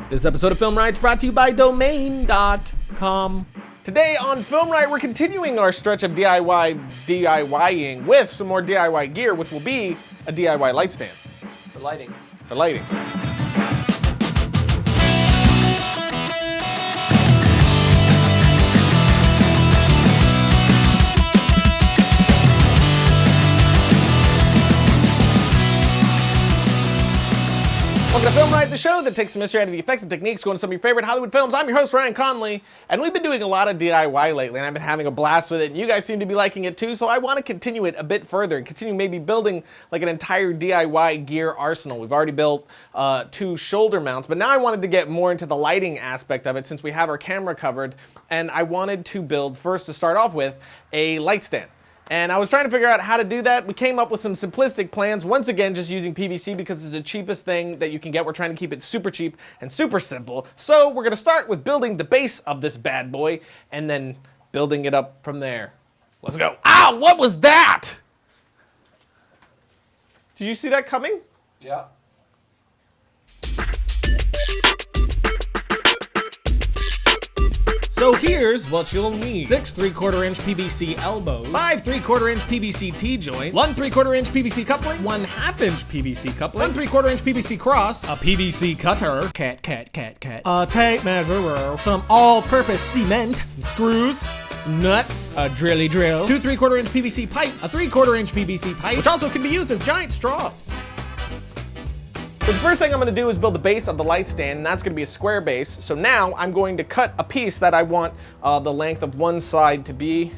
This episode of Film Rights brought to you by Domain.com. Today on Film Right, we're continuing our stretch of DIYing with some more DIY gear, which will be a DIY light stand. For lighting. For lighting. Welcome to Film Right, the show that takes the mystery out of the effects and techniques going to some of your favorite Hollywood films. I'm your host, Ryan Conley, and we've been doing a lot of DIY lately, and I've been having a blast with it, and you guys seem to be liking it too, so I want to continue it a bit further and continue maybe building like an entire DIY gear arsenal. We've already built 2 shoulder mounts, but now I wanted to get more into the lighting aspect of it since we have our camera covered, and I wanted to build, first to start off with, a light stand. And I was trying to figure out how to do that. We came up with some simplistic plans, once again just using PVC because it's the cheapest thing that you can get. We're trying to keep it super cheap and super simple. So we're gonna start with building the base of this bad boy and then building it up from there. Let's go. Ow, what was that? Did you see that coming? Yeah. So here's what you'll need. 6 3/4 inch PVC elbows, 5 3/4 inch PVC T-joint, 1 3/4 inch PVC coupling, 1 1/2 inch PVC coupling, 1 3/4 inch PVC cross, a PVC cutter, a tape measure, some all-purpose cement, some screws, some nuts, a drilly drill, 2 3/4 inch PVC pipe, a 3/4 inch PVC pipe, which also can be used as giant straws. So the first thing I'm going to do is build the base of the light stand, and that's going to be a square base. So now I'm going to cut a piece that I want the length of one side to be,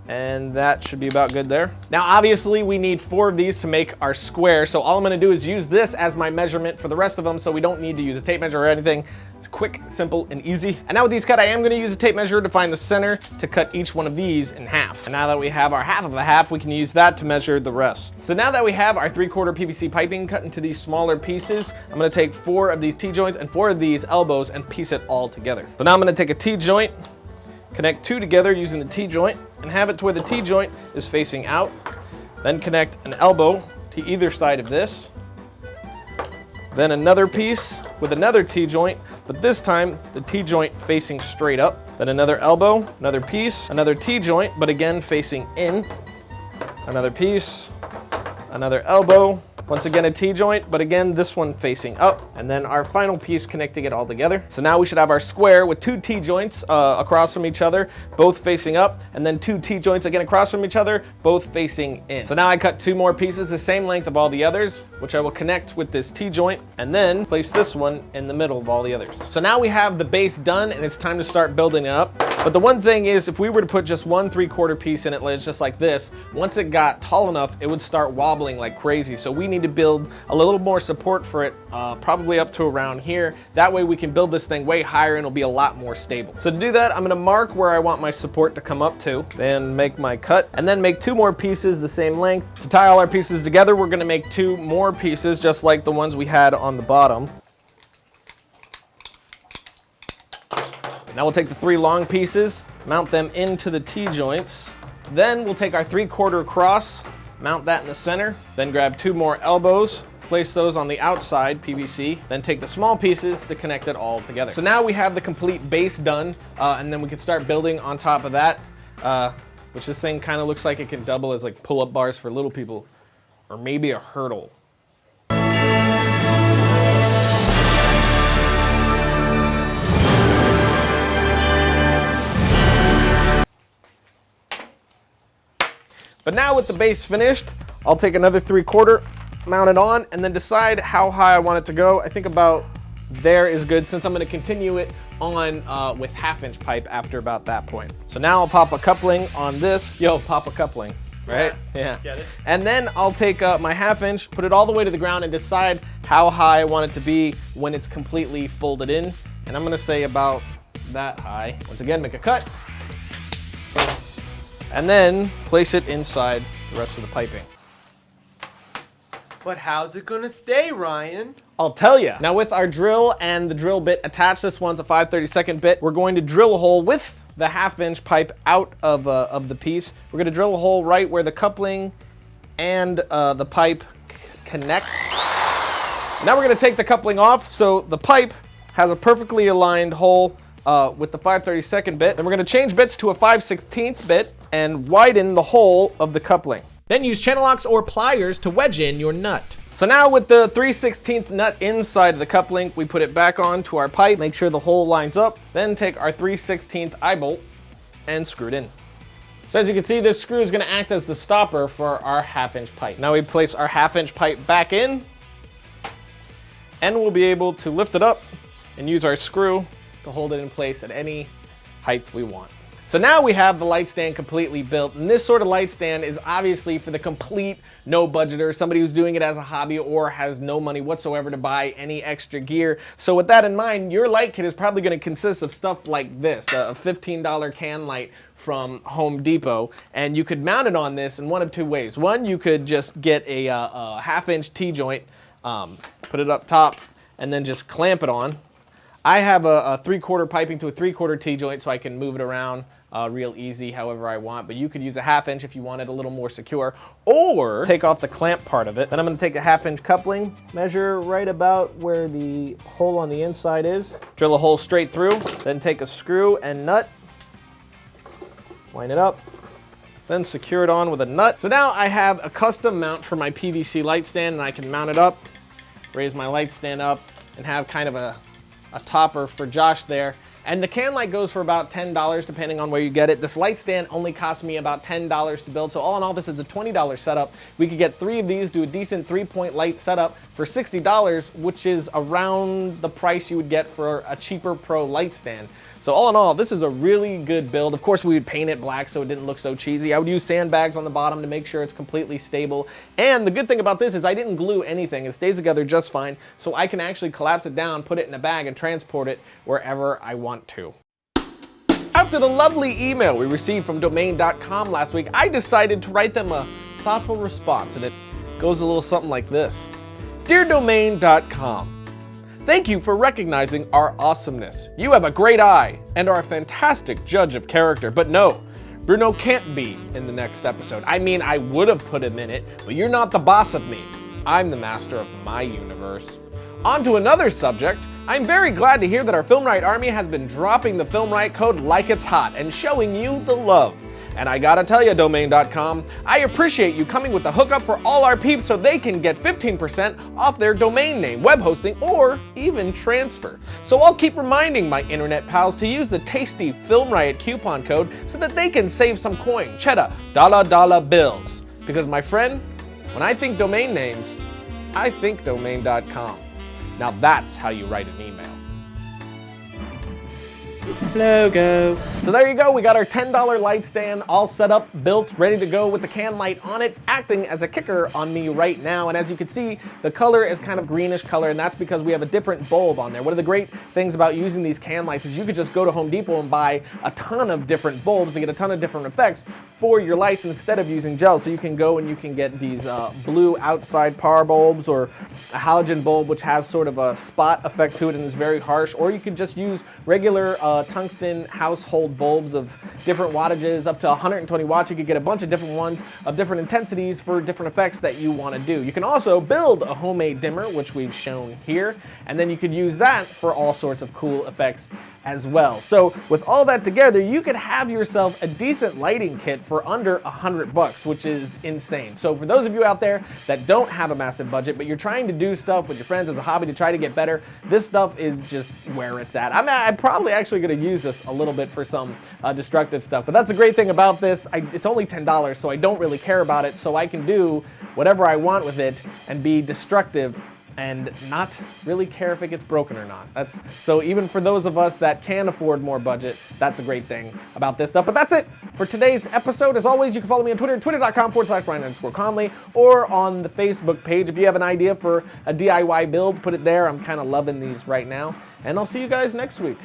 and that should be about good there. Now obviously we need 4 of these to make our square, so all I'm going to do is use this as my measurement for the rest of them, so we don't need to use a tape measure or anything. It's quick, simple, and easy. And now with these cut, I am going to use a tape measure to find the center to cut each one of these in half. And now that we have our half of a half, we can use that to measure the rest. So now that we have our 3/4 PVC piping cut into these smaller pieces, I'm going to take 4 of these T-joints and 4 of these elbows and piece it all together. So now I'm going to take a T-joint, connect 2 together using the T-joint, and have it to where the T-joint is facing out. Then connect an elbow to either side of this. Then another piece with another T-joint, but this time the T-joint facing straight up. Then another elbow, another piece, another T-joint, but again facing in. Another piece, another elbow, once again a T-joint, but again this one facing up. And then our final piece connecting it all together. So now we should have our square with 2 T-joints across from each other, both facing up, and then 2 T-joints again across from each other, both facing in. So now I cut 2 more pieces the same length of all the others, which I will connect with this T-joint, and then place this one in the middle of all the others. So now we have the base done, and it's time to start building it up. But the one thing is, if we were to put just 1 3/4 piece in it, just like this, once it got tall enough, it would start wobbling like crazy. So we need to build a little more support for it, probably up to around here. That way we can build this thing way higher and it'll be a lot more stable. So to do that, I'm gonna mark where I want my support to come up to, then make my cut, and then make 2 more pieces the same length. To tie all our pieces together, we're gonna make 2 more pieces just like the ones we had on the bottom. Now we'll take the 3 long pieces, mount them into the T-joints. Then we'll take our 3/4 cross, mount that in the center, then grab 2 more elbows, place those on the outside PVC, then take the small pieces to connect it all together. So now we have the complete base done, and then we can start building on top of that, which this thing kind of looks like it can double as like pull-up bars for little people, or maybe a hurdle. But now with the base finished, I'll take another 3/4, mount it on, and then decide how high I want it to go. I think about there is good, since I'm gonna continue it on with 1/2 inch pipe after about that point. So now I'll pop a coupling on this. Yo, pop a coupling, right? Yeah. Get it? And then I'll take my 1/2 inch, put it all the way to the ground, and decide how high I want it to be when it's completely folded in. And I'm gonna say about that high. Once again, make a cut. And then place it inside the rest of the piping. But how's it gonna stay, Ryan? I'll tell you. Now with our drill and the drill bit attached, this one's a 5/32 bit, we're going to drill a hole with the 1/2 inch pipe out of the piece. We're gonna drill a hole right where the coupling and the pipe connect. Now we're gonna take the coupling off so the pipe has a perfectly aligned hole with the 5/32 bit. Then we're gonna change bits to a 5/16 bit and widen the hole of the coupling. Then use channel locks or pliers to wedge in your nut. So now with the 3/16 nut inside of the coupling, we put it back onto our pipe, make sure the hole lines up, then take our 3/16 eye bolt and screw it in. So as you can see, this screw is gonna act as the stopper for our 1/2-inch pipe. Now we place our 1/2-inch pipe back in, and we'll be able to lift it up and use our screw to hold it in place at any height we want. So now we have the light stand completely built, and this sort of light stand is obviously for the complete no-budgeter, somebody who's doing it as a hobby or has no money whatsoever to buy any extra gear. So with that in mind, your light kit is probably going to consist of stuff like this, a $15 can light from Home Depot, and you could mount it on this in one of two ways. One, you could just get a 1/2-inch T-joint, put it up top, and then just clamp it on. I have a 3/4 piping to a 3/4 T-joint, so I can move it around real easy however I want, but you could use a 1/2-inch if you want it a little more secure, or take off the clamp part of it. Then I'm gonna take a 1/2-inch coupling, measure right about where the hole on the inside is, drill a hole straight through, then take a screw and nut, line it up, then secure it on with a nut. So now I have a custom mount for my PVC light stand, and I can mount it up, raise my light stand up, and have kind of a topper for Josh there. And the can light goes for about $10 depending on where you get it. This light stand only cost me about $10 to build. So all in all, this is a $20 setup. We could get 3 of these, do a decent 3-point light setup for $60, which is around the price you would get for a cheaper pro light stand. So all in all, this is a really good build. Of course, we would paint it black so it didn't look so cheesy. I would use sandbags on the bottom to make sure it's completely stable. And the good thing about this is I didn't glue anything. It stays together just fine. So I can actually collapse it down, put it in a bag, and transport it wherever I want to. After the lovely email we received from Domain.com last week, I decided to write them a thoughtful response, and it goes a little something like this. Dear Domain.com, thank you for recognizing our awesomeness. You have a great eye and are a fantastic judge of character, but no, Bruno can't be in the next episode. I mean, I would have put him in it, but you're not the boss of me. I'm the master of my universe. On to another subject. I'm very glad to hear that our Film Riot Army has been dropping the Film Riot code like it's hot and showing you the love. And I gotta tell you, Domain.com, I appreciate you coming with the hookup for all our peeps so they can get 15% off their domain name, web hosting, or even transfer. So I'll keep reminding my internet pals to use the tasty Film Riot coupon code so that they can save some coin, cheddar, dollar bills. Because my friend, when I think domain names, I think Domain.com. Now that's how you write an email. Logo. So there you go, we got our $10 light stand all set up, built, ready to go with the can light on it, acting as a kicker on me right now. And as you can see, the color is kind of greenish color, and that's because we have a different bulb on there. One of the great things about using these can lights is you could just go to Home Depot and buy a ton of different bulbs to get a ton of different effects for your lights instead of using gel. So you can go and you can get these blue outside power bulbs, or a halogen bulb which has sort of a spot effect to it and is very harsh, or you could just use regular tungsten household bulbs of different wattages up to 120 watts. You could get a bunch of different ones of different intensities for different effects that you want to do. You can also build a homemade dimmer, which we've shown here, and then you could use that for all sorts of cool effects as well. So with all that together, you could have yourself a decent lighting kit for under $100, which is insane. So for those of you out there that don't have a massive budget, but you're trying to do stuff with your friends as a hobby to try to get better, this stuff is just where it's at. I'm probably actually going to use this a little bit for some destructive stuff, but that's the great thing about this. It's only $10, so I don't really care about it, so I can do whatever I want with it and be destructive and not really care if it gets broken or not. So even for those of us that can afford more budget, that's a great thing about this stuff. But that's it for today's episode. As always, you can follow me on Twitter, twitter.com/Brian_Conley, or on the Facebook page. If you have an idea for a DIY build, put it there. I'm kind of loving these right now. And I'll see you guys next week.